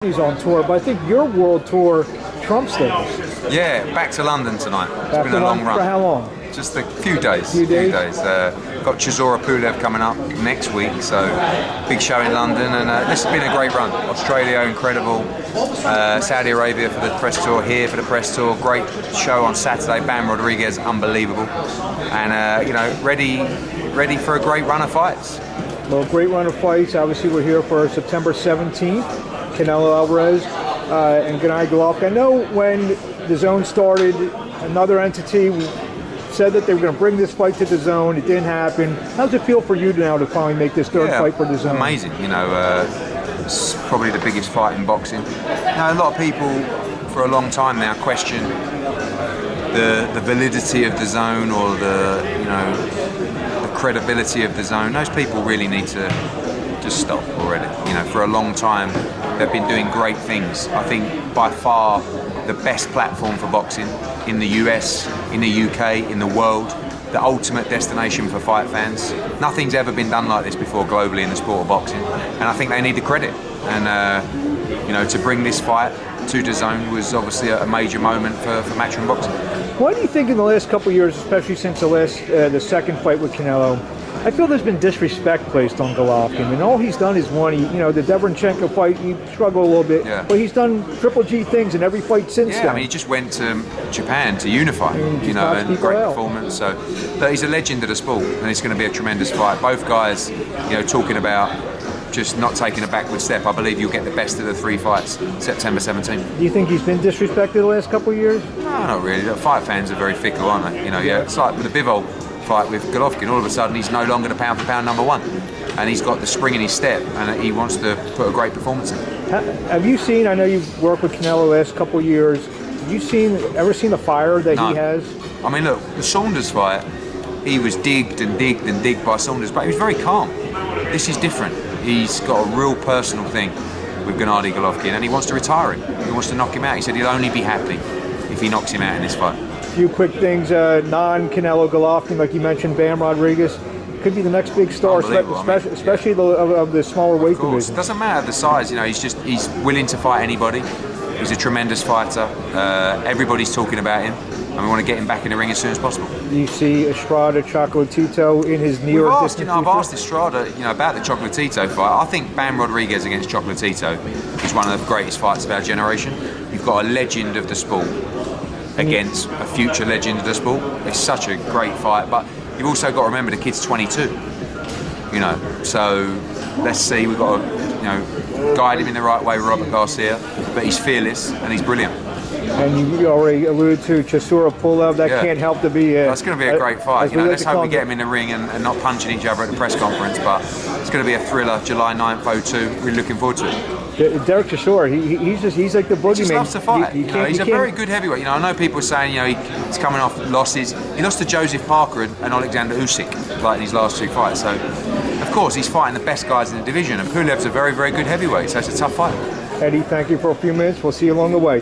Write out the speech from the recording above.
He's on tour, but I think your world tour trumps things. Yeah, back to London tonight. It's Back been to a long London run. for how long? Just a few days. Got Chisora Pulev coming up next week, so big show in London, and this has been a great run. Australia, incredible. Saudi Arabia for the press tour, here for the press tour. Great show on Saturday. Bam Rodriguez, unbelievable, and you know, ready for a great run of fights. Well, great run of fights. Obviously, we're here for September 17th. Canelo Alvarez and Gennadiy Golovkin. I know when the Zone started, another entity said that they were going to bring this fight to the Zone. It didn't happen. How does it feel for you now to finally make this third fight for the Zone? Amazing. You know, it's probably the biggest fight in boxing. Now, a lot of people for a long time now question the validity of the Zone or the credibility of the Zone. Those people really need to just stop already. You know, for a long time they've been doing great things. I think by far the best platform for boxing in the US, in the UK, in the world, the ultimate destination for fight fans. Nothing's ever been done like this before globally in the sport of boxing, and I think they need the credit. And you know, to bring this fight to the Zone was obviously a major moment for matchroom boxing. Why do you think in the last couple of years, especially since the second fight with Canelo, I feel there's been disrespect placed on Golovkin, and all he's done is won. The Deverenchenko fight, he struggled a little bit, but he's done Triple G things in every fight since then. I mean, he just went to Japan to unify, and great performance. So, but he's a legend of the sport, and it's going to be a tremendous fight. Both guys, talking about just not taking a backward step. I believe you'll get the best of the three fights, September 17th. Do you think he's been disrespected the last couple of years? No, not really. The fight fans are very fickle, aren't they? It's like with the Bivol fight with Golovkin. All of a sudden, he's no longer the pound-for-pound number one, and he's got the spring in his step, and he wants to put a great performance in. Have you seen? I know you've worked with Canelo the last couple of years. Have you ever seen the fire that he has? I mean, look, the Saunders fight, he was digged by Saunders, but he was very calm. This is different. He's got a real personal thing with Gennadiy Golovkin, and he wants to retire him. He wants to knock him out. He said he'll only be happy if he knocks him out in this fight. A few quick things, non-Canelo Golovkin, like you mentioned, Bam Rodriguez, could be the next big star, especially of the smaller weight division. It doesn't matter the size, he's willing to fight anybody. He's a tremendous fighter. Everybody's talking about him, and we want to get him back in the ring as soon as possible. Do you see Estrada Chocolatito in his near distant future? I've asked Estrada, about the Chocolatito fight. I think Bam Rodriguez against Chocolatito is one of the greatest fights of our generation. You've got a legend of the sport against a future legend of the sport. It's such a great fight, but you've also got to remember the kid's 22. So let's see. We've got to guide him in the right way, Robert Garcia, but he's fearless and he's brilliant. And you already alluded to Chisora Pulev. That can't help to be. That's going to be a great fight. Let's hope we get him in the ring and not punching each other at the press conference. But it's going to be a thriller. July 9th, 02. Really looking forward to it. Derek Chisora, he's like the boogeyman. He just loves to fight. He's a very good heavyweight. I know people are saying he's coming off losses. He lost to Joseph Parker and Alexander Usyk like in his last two fights. So of course he's fighting the best guys in the division. And Pulev's a very, very good heavyweight. So it's a tough fight. Eddie, thank you for a few minutes. We'll see you along the way.